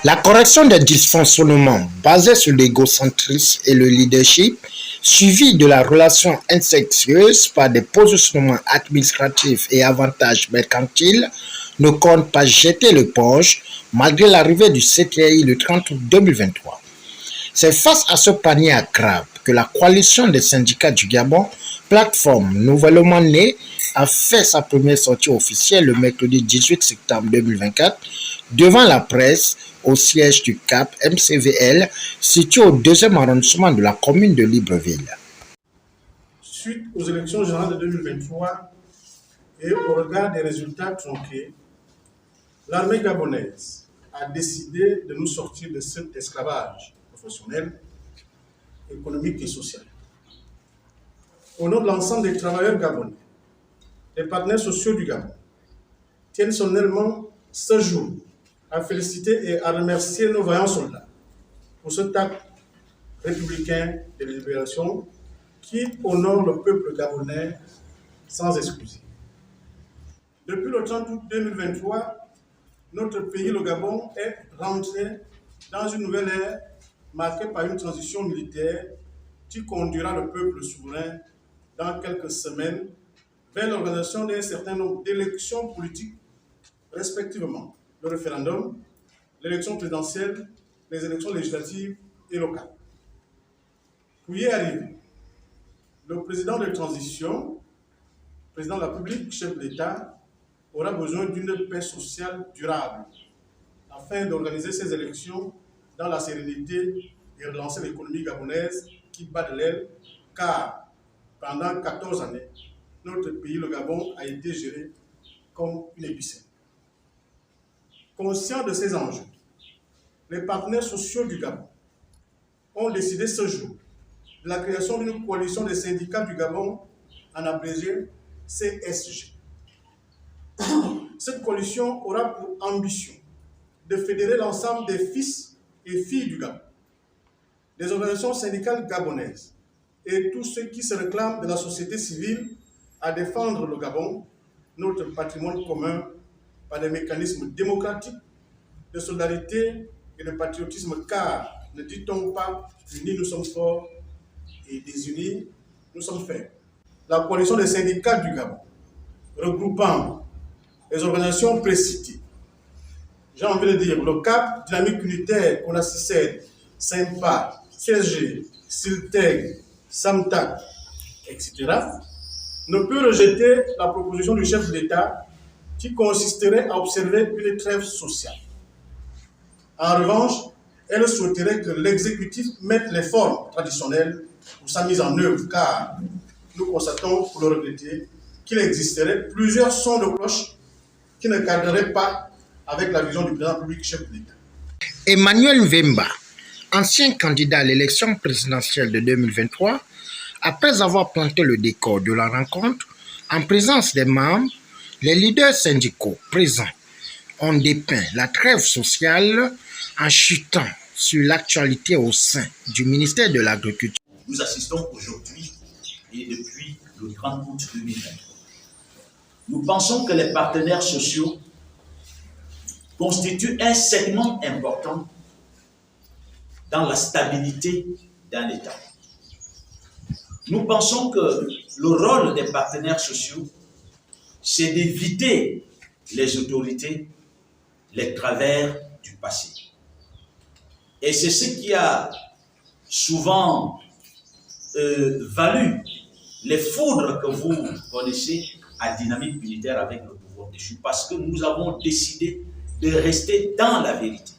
La correction des dysfonctionnements basés sur l'égocentrisme et le leadership, suivi de la relation incestueuse par des positionnements administratifs et avantages mercantiles, ne compte pas jeter l'éponge malgré l'arrivée du CTI le 30 août 2023. C'est face à ce panier à crabe que la coalition des syndicats du Gabon, plateforme nouvellement née, a fait sa première sortie officielle le mercredi 18 septembre 2024 devant la presse au siège du CAP MCVL situé au 2e arrondissement de la commune de Libreville. Suite aux élections générales de 2023 et au regard des résultats tronqués, l'armée gabonaise a décidé de nous sortir de cet esclavage professionnel, économique et social. Au nom de l'ensemble des travailleurs gabonais, les partenaires sociaux du Gabon tiennent solennellement ce jour à féliciter et à remercier nos vaillants soldats pour cet acte républicain de libération qui honore le peuple gabonais sans excuser. Depuis le 30 août 2023, notre pays, le Gabon, est rentré dans une nouvelle ère marquée par une transition militaire qui conduira le peuple souverain dans quelques semaines vers l'organisation d'un certain nombre d'élections politiques, respectivement le référendum, l'élection présidentielle, les élections législatives et locales. Pour y arriver, le président de transition, président de la République, chef de l'État, aura besoin d'une paix sociale durable afin d'organiser ces élections dans la sérénité et relancer l'économie gabonaise qui bat de l'aile, car pendant 14 années, notre pays, le Gabon, a été géré comme une épicène. Conscients de ces enjeux, les partenaires sociaux du Gabon ont décidé ce jour de la création d'une coalition des syndicats du Gabon, en abrégé CSG. Cette coalition aura pour ambition de fédérer l'ensemble des fils et filles du Gabon, des organisations syndicales gabonaises et tous ceux qui se réclament de la société civile à défendre le Gabon, notre patrimoine commun, par des mécanismes démocratiques, de solidarité et de patriotisme, car ne dit-on pas unis nous sommes forts et désunis nous sommes faibles. La coalition des syndicats du Gabon, regroupant les organisations précitées, j'ai envie de dire le CAP, Dynamique Unitaire, CONACICED, SYMPA, CSG, SILTEG, SAMTAC, etc., ne peut rejeter la proposition du chef de l'État qui consisterait à observer une trêve sociale. En revanche, elle souhaiterait que l'exécutif mette les formes traditionnelles pour sa mise en œuvre, car nous constatons, pour le regretter, qu'il existerait plusieurs sons de cloche qui ne cadreraient pas avec la vision du président public chef de l'État. Emmanuel Mvemba, ancien candidat à l'élection présidentielle de 2023, après avoir planté le décor de la rencontre, en présence des membres, les leaders syndicaux présents ont dépeint la trêve sociale en chutant sur l'actualité au sein du ministère de l'Agriculture. Nous assistons aujourd'hui et depuis le 30 août 2023. Nous pensons que les partenaires sociaux constituent un segment important dans la stabilité d'un État. Nous pensons que le rôle des partenaires sociaux, c'est d'éviter les autorités, les travers du passé. Et c'est ce qui a souvent valu les foudres que vous connaissez à Dynamique Unitaire avec le pouvoir déchu, parce que nous avons décidé de rester dans la vérité.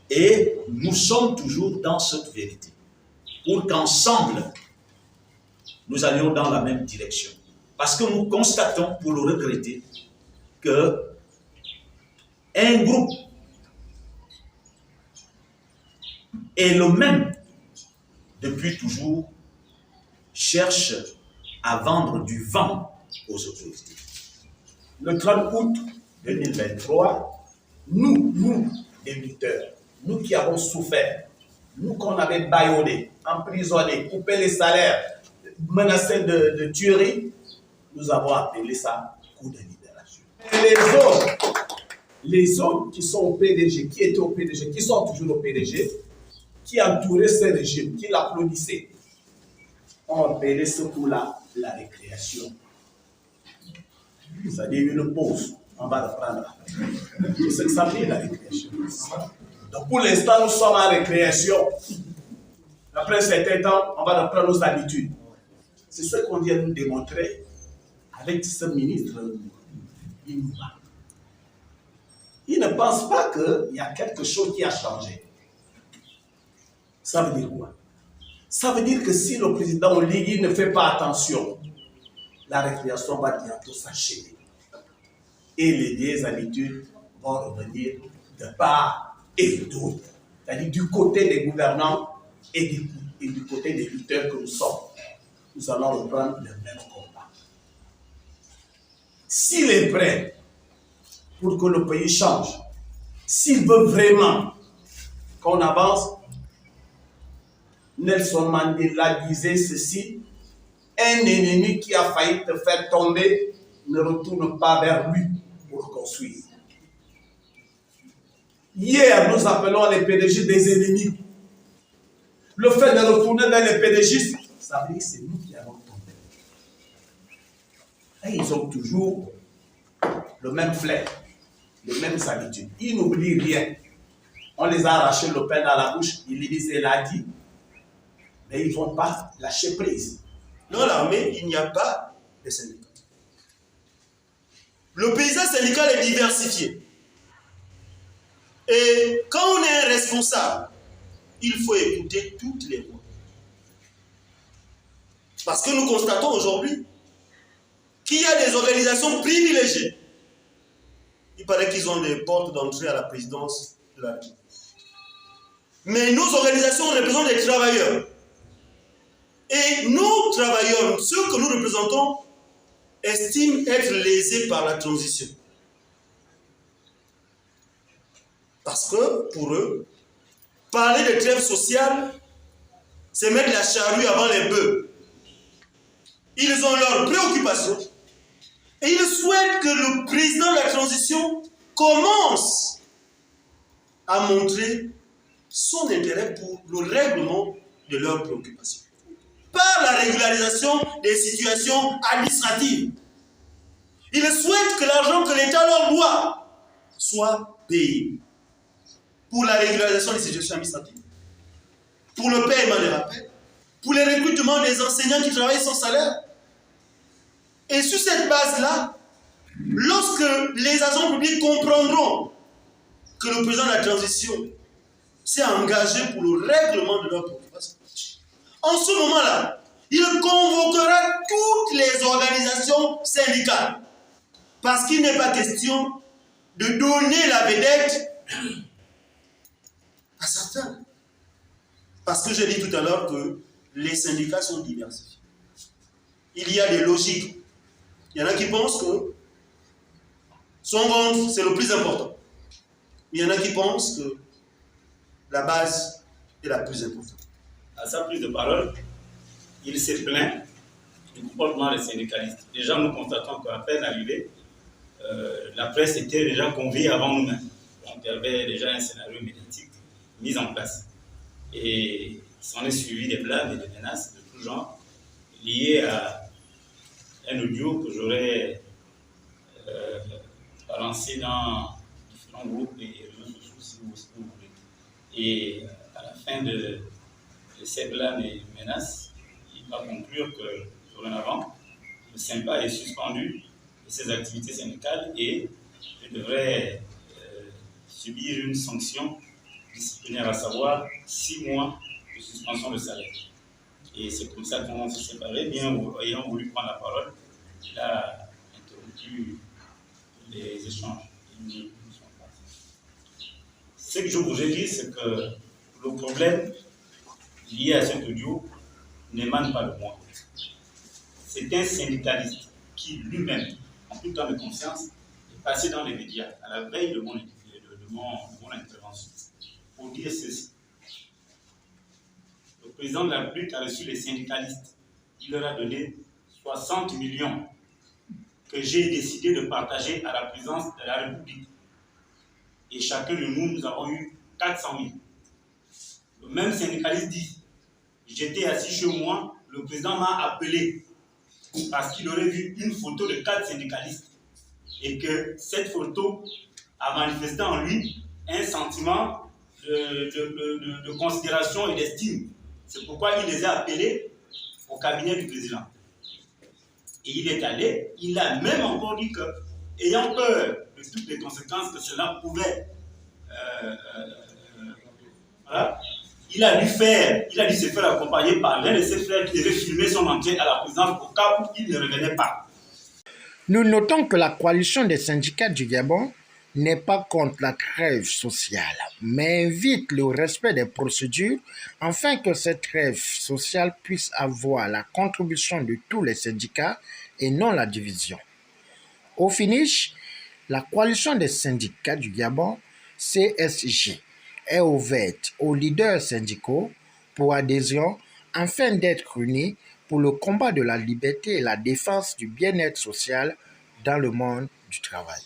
Et nous sommes toujours dans cette vérité, pour qu'ensemble, nous allions dans la même direction. Parce que nous constatons, pour le regretter, que un groupe est le même depuis toujours, cherche à vendre du vent aux autorités. Le 30 août 2023, nous, les lutteurs, nous qui avons souffert, nous qu'on avait bâillonnés, emprisonnés, coupé les salaires, menacés de tuerie, nous avons appelé ça coup de libération. Et les autres les autres qui sont au PDG, qui étaient au PDG, qui sont toujours au PDG, qui entouraient ce régime, qui l'applaudissaient, ont appelé ce coup-là la récréation. C'est-à-dire une pause. On va reprendre après. C'est ce que ça veut dire la récréation. Donc pour l'instant, nous sommes en récréation. Après un certain temps, on va reprendre nos habitudes. C'est ce qu'on vient nous démontrer avec ce ministre Inouba. Il ne pense pas qu'il y a quelque chose qui a changé. Ça veut dire quoi? Ça veut dire que si le président Oligui ne fait pas attention, la récréation va bientôt s'achever. Et les vieilles habitudes vont revenir de part et d'autre. C'est-à-dire du côté des gouvernants et du côté des lutteurs que nous sommes. Nous allons reprendre le même combat. S'il est prêt pour que le pays change, s'il veut vraiment qu'on avance, Nelson Mandela disait ceci: un ennemi qui a failli te faire tomber ne retourne pas vers lui pour construire. Hier, nous appelons les PDG des ennemis. Le fait de retourner vers les PDG, ça veut dire que c'est nous qui allons tomber. Et ils ont toujours le même flair, les mêmes habitudes. Ils n'oublient rien. On les a arraché le pain dans la bouche, ils disent elle a dit, mais ils ne vont pas lâcher prise. Dans l'armée, il n'y a pas de syndicat. Le paysage syndical est diversifié. Et quand on est un responsable, il faut écouter toutes les voix. Parce que nous constatons aujourd'hui qu'il y a des organisations privilégiées. Il paraît qu'ils ont des portes d'entrée à la présidence de la République. Mais nos organisations représentent des travailleurs. Et nos travailleurs, ceux que nous représentons, estiment être lésés par la transition. Parce que, pour eux, parler de trêve sociale, c'est mettre la charrue avant les bœufs. Ils ont leurs préoccupations et ils souhaitent que le président de la transition commence à montrer son intérêt pour le règlement de leurs préoccupations. Par la régularisation des situations administratives. Ils souhaitent que l'argent que l'État leur doit soit payé. Pour la régularisation des situations administratives, pour le paiement des rappels, pour le recrutement des enseignants qui travaillent sans salaire. Et sur cette base-là, lorsque les agents publics comprendront que le président de la transition s'est engagé pour le règlement de leurs préoccupations, en ce moment-là, il convoquera toutes les organisations syndicales. Parce qu'il n'est pas question de donner la vedette à certains. Parce que j'ai dit tout à l'heure que les syndicats sont diversifiés. Il y a des logiques. Il y en a qui pensent que son ventre, c'est le plus important. Il y en a qui pensent que la base est la plus importante. À sa prise de parole, il s'est plaint du comportement des syndicalistes. Déjà, nous constatons qu'à peine arrivé, la presse était déjà conviée avant nous-mêmes. Donc, il y avait déjà un scénario médiatique mis en place. Et s'en est suivi des blagues et des menaces de tout genre liées à un audio que j'aurais balancé dans différents groupes et réseaux sociaux, si vous voulez. Et à la fin de ces blagues et menaces, il va conclure que, dorénavant, le SYNPA est suspendu de ses activités syndicales et je devrais subir une sanction disciplinaire, à savoir 6 mois de suspension de salaire. Et c'est comme ça qu'on s'est séparés, bien ayant voulu prendre la parole, il a interrompu les échanges. Ce que je voudrais dire, c'est que le problème lié à cet audio n'émane pas de moi. C'est un syndicaliste qui lui-même, en tout temps de conscience, est passé dans les médias à la veille de mon intervention pour dire ceci. Le président de la République a reçu les syndicalistes. Il leur a donné 60 millions que j'ai décidé de partager à la présidence de la République. Et chacun de nous, nous avons eu 400 000. Le même syndicaliste dit, j'étais assis chez moi, le président m'a appelé parce qu'il aurait vu une photo de 4 syndicalistes et que cette photo a manifesté en lui un sentiment de considération et d'estime. C'est pourquoi il les a appelés au cabinet du président. Et il est allé, il a même encore dit que, ayant peur de toutes les conséquences que cela pouvait, voilà, il a dû se faire accompagner par l'un de ses frères qui devait filmer son entrée à la présidence au cas où il ne revenait pas. Nous notons que la coalition des syndicats du Gabon n'est pas contre la trêve sociale, mais invite le respect des procédures afin que cette trêve sociale puisse avoir la contribution de tous les syndicats et non la division. Au finish, la coalition des syndicats du Gabon, CSG, est ouverte aux leaders syndicaux pour adhésion afin d'être unis pour le combat de la liberté et la défense du bien-être social dans le monde du travail.